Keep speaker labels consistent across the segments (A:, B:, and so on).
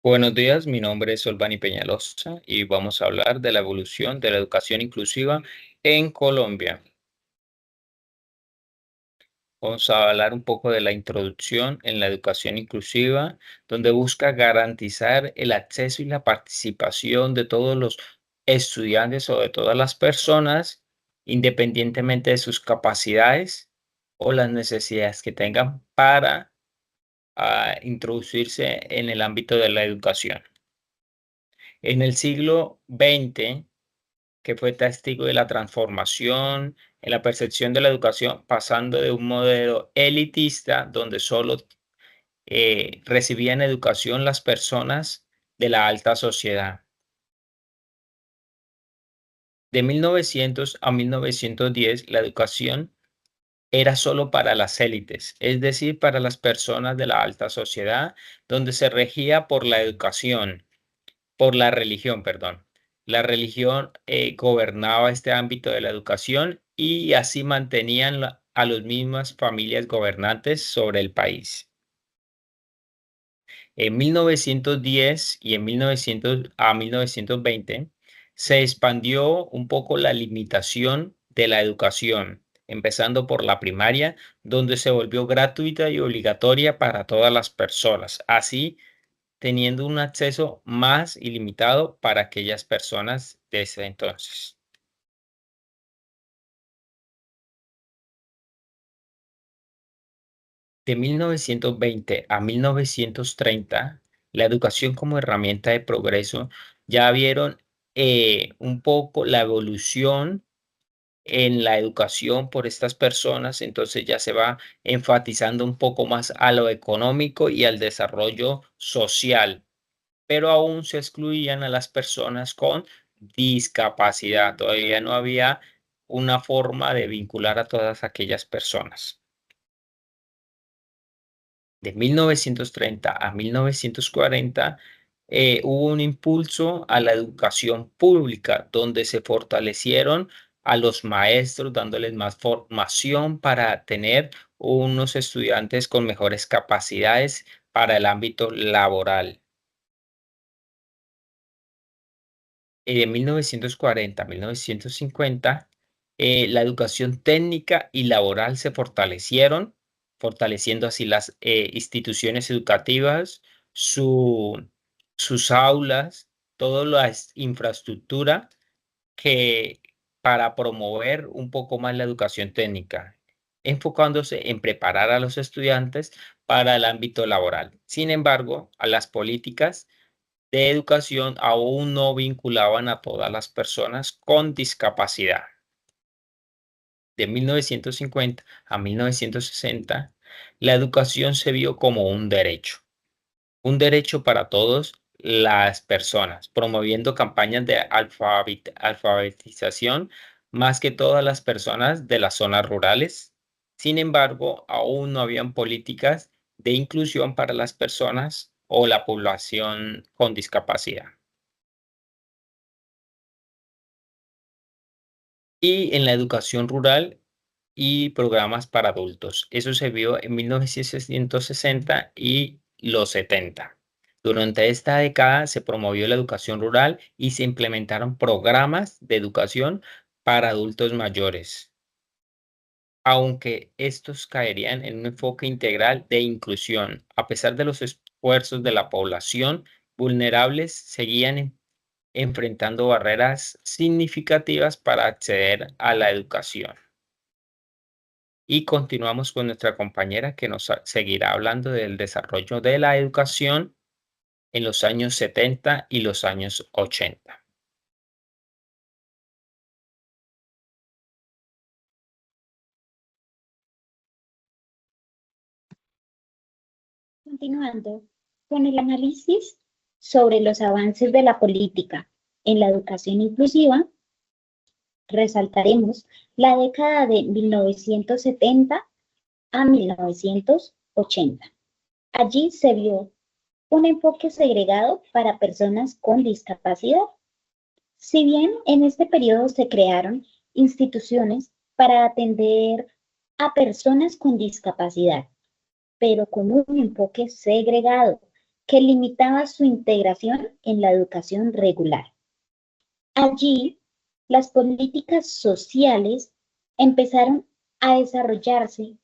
A: Buenos días, mi nombre es Olvani Peñalosa y vamos a hablar de la evolución de la educación inclusiva en Colombia. Vamos a hablar un poco de la introducción en la educación inclusiva, donde busca garantizar el acceso y la participación de todos los estudiantes o de todas las personas, independientemente de sus capacidades o las necesidades que tengan para introducirse en el ámbito de la educación. En el siglo XX, que fue testigo de la transformación en la percepción de la educación, pasando de un modelo elitista donde solo recibían educación las personas de la alta sociedad. De 1900 a 1910, la educación era solo para las élites, es decir, para las personas de la alta sociedad, donde se regía por la educación. Por la religión, perdón. La religión gobernaba este ámbito de la educación y así mantenían a las mismas familias gobernantes sobre el país. En 1910 y en 1900 a 1920 se expandió un poco la limitación de la educación, empezando por la primaria, donde se volvió gratuita y obligatoria para todas las personas. Así teniendo un acceso más ilimitado para aquellas personas desde entonces. De 1920 a 1930, la educación como herramienta de progreso, ya vieron un poco la evolución en la educación por estas personas, entonces ya se va enfatizando un poco más a lo económico y al desarrollo social, pero aún se excluían a las personas con discapacidad. Todavía no había una forma de vincular a todas aquellas personas. De 1930 a 1940 hubo un impulso a la educación pública, donde se fortalecieron a los maestros, dándoles más formación para tener unos estudiantes con mejores capacidades para el ámbito laboral. De 1940 a 1950, la educación técnica y laboral se fortalecieron, fortaleciendo así las instituciones educativas, su- sus aulas, toda la infraestructura que para promover un poco más la educación técnica, enfocándose en preparar a los estudiantes para el ámbito laboral. Sin embargo, a las políticas de educación aún no vinculaban a todas las personas con discapacidad. De 1950 a 1960, la educación se vio como un derecho para todas las personas, promoviendo campañas de alfabetización más que todas las personas de las zonas rurales. Sin embargo, aún no habían políticas de inclusión para las personas o la población con discapacidad. Y en la educación rural y programas para adultos. Eso se vio en 1960 y los 70. Durante esta década se promovió la educación rural y se implementaron programas de educación para adultos mayores, aunque estos caerían en un enfoque integral de inclusión. A pesar de los esfuerzos de la población, vulnerables seguían enfrentando barreras significativas para acceder a la educación. Y continuamos con nuestra compañera que nos seguirá hablando del desarrollo de la educación en los años 70 y los años 80.
B: Continuando con el análisis sobre los avances de la política en la educación inclusiva, resaltaremos la década de 1970 a 1980. Allí se vio un enfoque segregado para personas con discapacidad. Si bien en este periodo se crearon instituciones para atender a personas con discapacidad, pero con un enfoque segregado, que limitaba su integración en la educación regular. Allí, las políticas sociales empezaron a desarrollarse,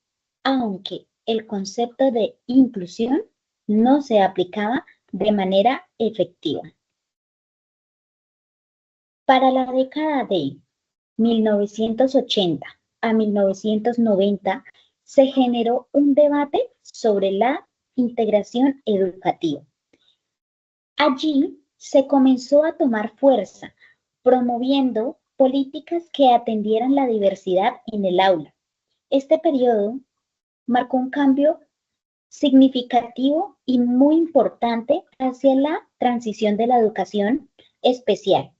B: aunque el concepto de inclusión no se aplicaba de manera efectiva. Para la década de 1980 a 1990 se generó un debate sobre la integración educativa. Allí se comenzó a tomar fuerza, promoviendo políticas que atendieran la diversidad en el aula. Este periodo marcó un cambio significativo y muy importante hacia la transición de la educación especial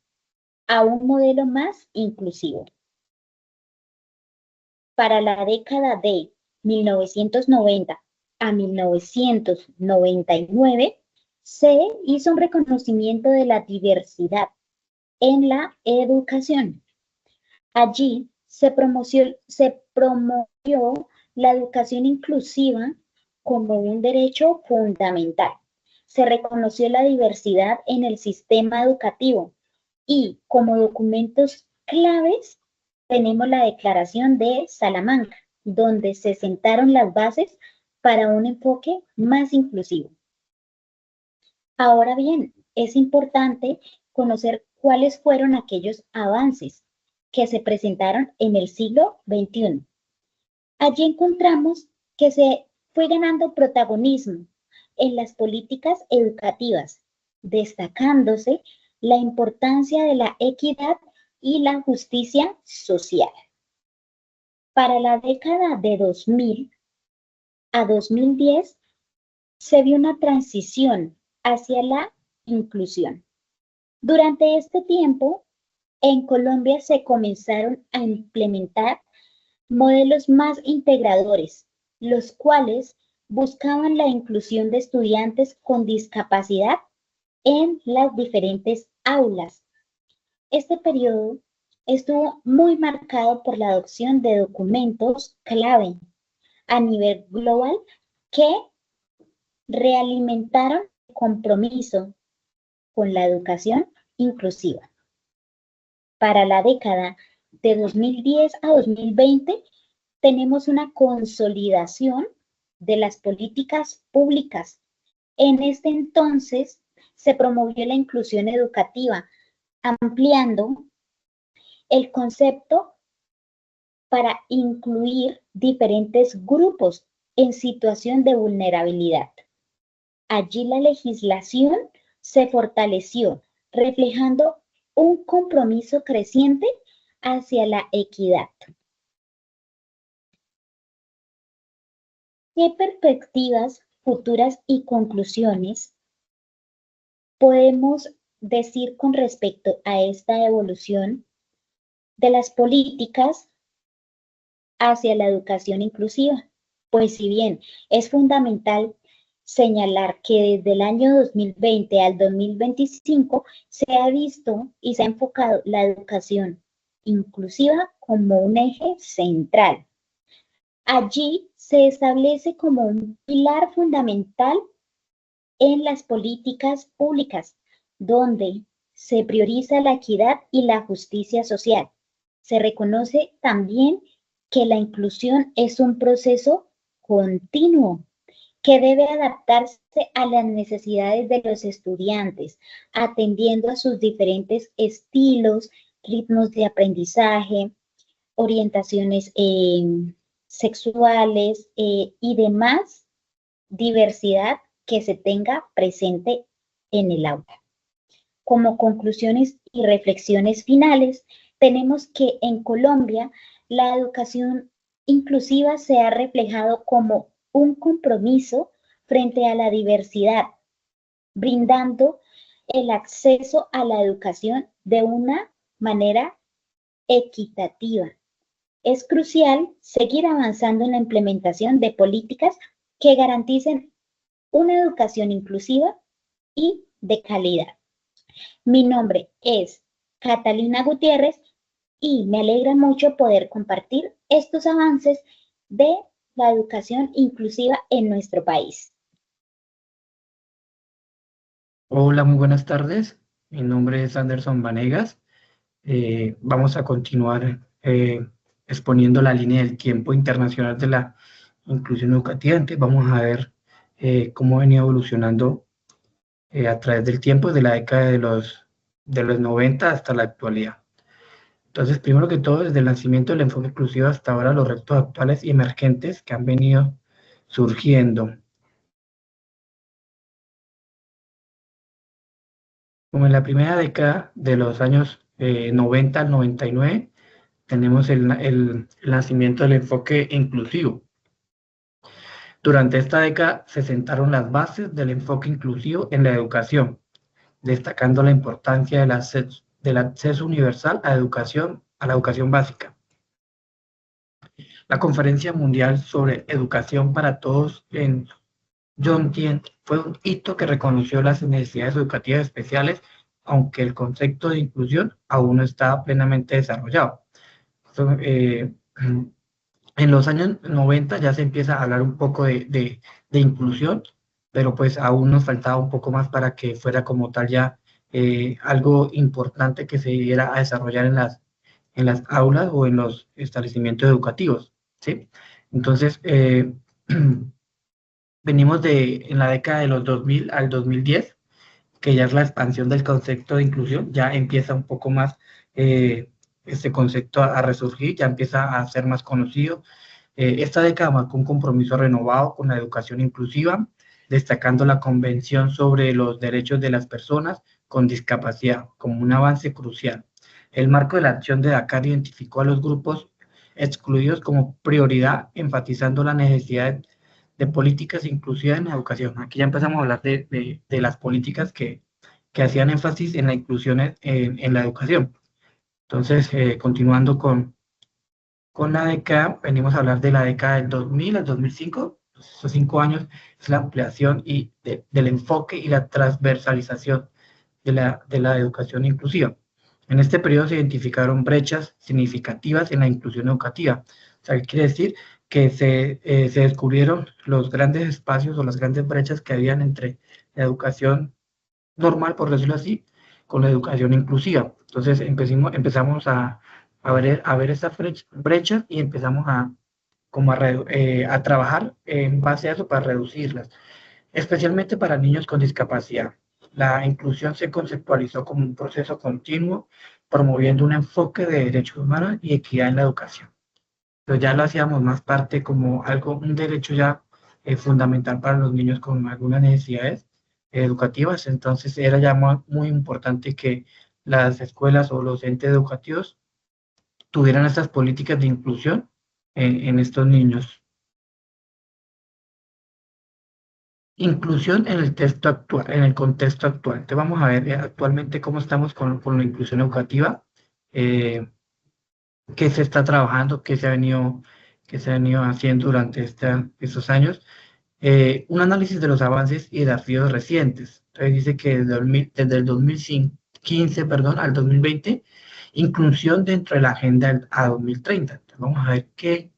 B: a un modelo más inclusivo. Para la década de 1990 a 1999 se hizo un reconocimiento de la diversidad en la educación. Allí se promovió la educación inclusiva como un derecho fundamental. Se reconoció la diversidad en el sistema educativo y como documentos claves tenemos la Declaración de Salamanca, donde se sentaron las bases para un enfoque más inclusivo. Ahora bien, es importante conocer cuáles fueron aquellos avances que se presentaron en el siglo XXI. Allí encontramos que se fue ganando protagonismo en las políticas educativas, destacándose la importancia de la equidad y la justicia social. Para la década de 2000 a 2010 se vio una transición hacia la inclusión. Durante este tiempo, en Colombia se comenzaron a implementar modelos más integradores, los cuales buscaban la inclusión de estudiantes con discapacidad en las diferentes aulas. Este periodo estuvo muy marcado por la adopción de documentos clave a nivel global que realimentaron el compromiso con la educación inclusiva. Para la década de 2010 a 2020 tenemos una consolidación de las políticas públicas. En este entonces se promovió la inclusión educativa, ampliando el concepto para incluir diferentes grupos en situación de vulnerabilidad. Allí la legislación se fortaleció, reflejando un compromiso creciente hacia la equidad. ¿Qué perspectivas futuras y conclusiones podemos decir con respecto a esta evolución de las políticas hacia la educación inclusiva? Pues si bien es fundamental señalar que desde el año 2020 al 2025 se ha visto y se ha enfocado la educación inclusiva como un eje central. Allí se establece como un pilar fundamental en las políticas públicas, donde se prioriza la equidad y la justicia social. Se reconoce también que la inclusión es un proceso continuo que debe adaptarse a las necesidades de los estudiantes, atendiendo a sus diferentes estilos, ritmos de aprendizaje, orientaciones sexuales y demás diversidad que se tenga presente en el aula. Como conclusiones y reflexiones finales, tenemos que en Colombia la educación inclusiva se ha reflejado como un compromiso frente a la diversidad, brindando el acceso a la educación de una manera equitativa. Es crucial seguir avanzando en la implementación de políticas que garanticen una educación inclusiva y de calidad. Mi nombre es Catalina Gutiérrez y me alegra mucho poder compartir estos avances de la educación inclusiva en nuestro país.
C: Hola, muy buenas tardes. Mi nombre es Anderson Vanegas. Vamos a continuar exponiendo la línea del tiempo internacional de la inclusión educativa. Entonces, vamos a ver cómo ha venido evolucionando a través del tiempo, de la década de los 90 hasta la actualidad. Entonces, primero que todo, desde el nacimiento del enfoque inclusivo hasta ahora, los retos actuales y emergentes que han venido surgiendo. Como en la primera década de los años 90 al 99, tenemos el nacimiento del enfoque inclusivo. Durante esta década se sentaron las bases del enfoque inclusivo en la educación, destacando la importancia del acceso universal a la educación básica. La Conferencia Mundial sobre Educación para Todos en Yongtien fue un hito que reconoció las necesidades educativas especiales, aunque el concepto de inclusión aún no estaba plenamente desarrollado. En los años 90 ya se empieza a hablar un poco de inclusión, pero pues aún nos faltaba un poco más para que fuera como tal ya algo importante que se diera a desarrollar en las aulas o en los establecimientos educativos, ¿sí? Entonces, venimos en la década de los 2000 al 2010, que ya es la expansión del concepto de inclusión, ya empieza un poco más este concepto a resurgir, ya empieza a ser más conocido. Esta década marcó un compromiso renovado con la educación inclusiva, destacando la Convención sobre los Derechos de las Personas con Discapacidad como un avance crucial. El marco de la acción de Dakar identificó a los grupos excluidos como prioridad, enfatizando la necesidad de políticas inclusivas en la educación. Aquí ya empezamos a hablar de las políticas que hacían énfasis en la inclusión en la educación. Entonces, continuando con la década, venimos a hablar de la década del 2000 al 2005. Estos 5 años es la ampliación del enfoque y la transversalización de la educación inclusiva. En este periodo se identificaron brechas significativas en la inclusión educativa. O sea, ¿qué quiere decir? Que se descubrieron los grandes espacios o las grandes brechas que habían entre la educación normal, por decirlo así, con la educación inclusiva. Entonces empezamos a ver estas brechas y empezamos a trabajar en base a eso para reducirlas, especialmente para niños con discapacidad. La inclusión se conceptualizó como un proceso continuo, promoviendo un enfoque de derechos humanos y equidad en la educación. Pero ya lo hacíamos más parte como algo, un derecho ya fundamental para los niños con algunas necesidades educativas. Entonces era ya muy importante que las escuelas o los entes educativos tuvieran estas políticas de inclusión en estos niños. Inclusión en el texto actual, en el contexto actual. Entonces vamos a ver actualmente cómo estamos con la inclusión educativa, eh, qué se está trabajando, qué se ha venido haciendo durante estos años. Un análisis de los avances y desafíos recientes. Entonces dice que desde el 2015, perdón, al 2020, inclusión dentro de la agenda a 2030. Entonces vamos a ver qué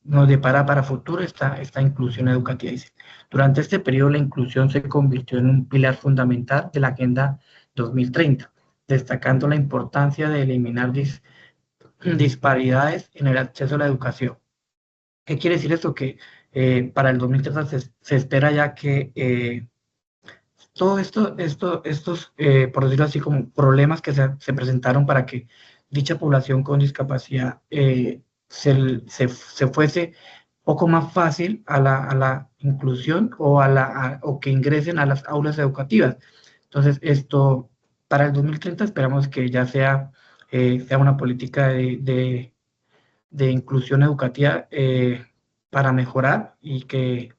C: nos depara para futuro esta inclusión educativa. Dice, durante este periodo la inclusión se convirtió en un pilar fundamental de la agenda 2030, destacando la importancia de eliminar disparidades en el acceso a la educación. ¿Qué quiere decir esto? Que para el 2030 se espera ya que todo estos, por decirlo así, como problemas que se presentaron para que dicha población con discapacidad se fuese poco más fácil a la inclusión o que ingresen a las aulas educativas. Entonces, esto para el 2030 esperamos que ya sea una política de inclusión educativa para mejorar y que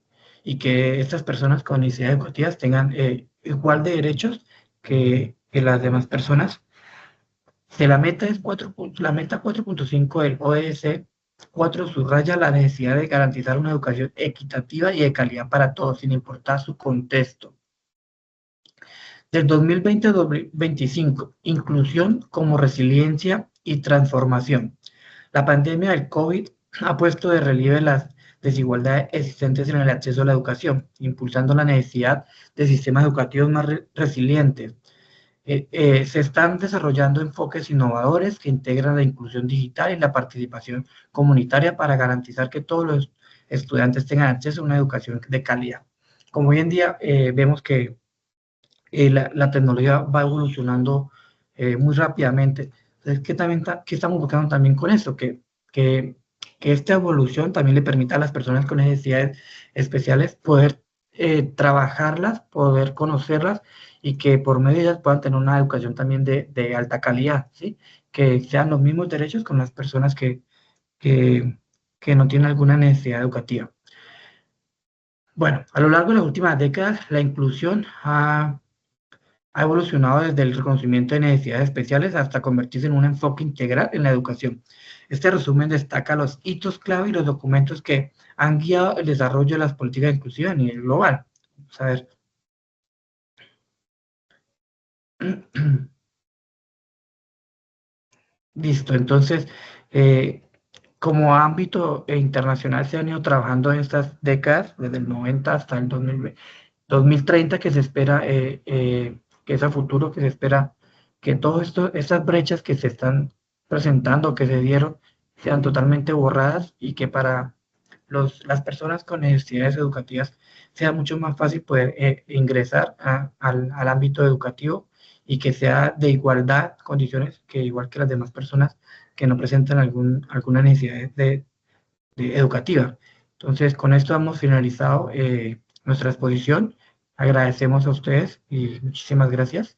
C: estas personas con necesidades educativas tengan igual de derechos que las demás personas. La meta 4.5 del ODS 4 subraya la necesidad de garantizar una educación equitativa y de calidad para todos, sin importar su contexto. Del 2020 al 2025, inclusión como resiliencia y transformación. La pandemia del COVID ha puesto de relieve las desigualdades existentes en el acceso a la educación, impulsando la necesidad de sistemas educativos más resilientes. Se están desarrollando enfoques innovadores que integran la inclusión digital y la participación comunitaria para garantizar que todos los estudiantes tengan acceso a una educación de calidad. Como hoy en día vemos que la tecnología va evolucionando muy rápidamente. Entonces, ¿qué estamos buscando también con esto? Que, que esta evolución también le permita a las personas con necesidades especiales poder trabajarlas, poder conocerlas y que por medio de ellas puedan tener una educación también de alta calidad, ¿sí? Que sean los mismos derechos con las personas que, que no tienen alguna necesidad educativa. Bueno, a lo largo de las últimas décadas, la inclusión ha evolucionado desde el reconocimiento de necesidades especiales hasta convertirse en un enfoque integral en la educación. Este resumen destaca los hitos clave y los documentos que han guiado el desarrollo de las políticas inclusivas a nivel global. Vamos a ver. Listo, entonces, como ámbito internacional se han ido trabajando en estas décadas, desde el 90 hasta el 2030, que se espera, que es a futuro, que se espera que todas estas brechas que se están presentando, que se dieron, sean totalmente borradas y que para las personas con necesidades educativas sea mucho más fácil poder ingresar al ámbito educativo y que sea de igualdad condiciones que igual que las demás personas que no presentan alguna necesidad educativa. Entonces, con esto hemos finalizado nuestra exposición. Agradecemos a ustedes y muchísimas gracias.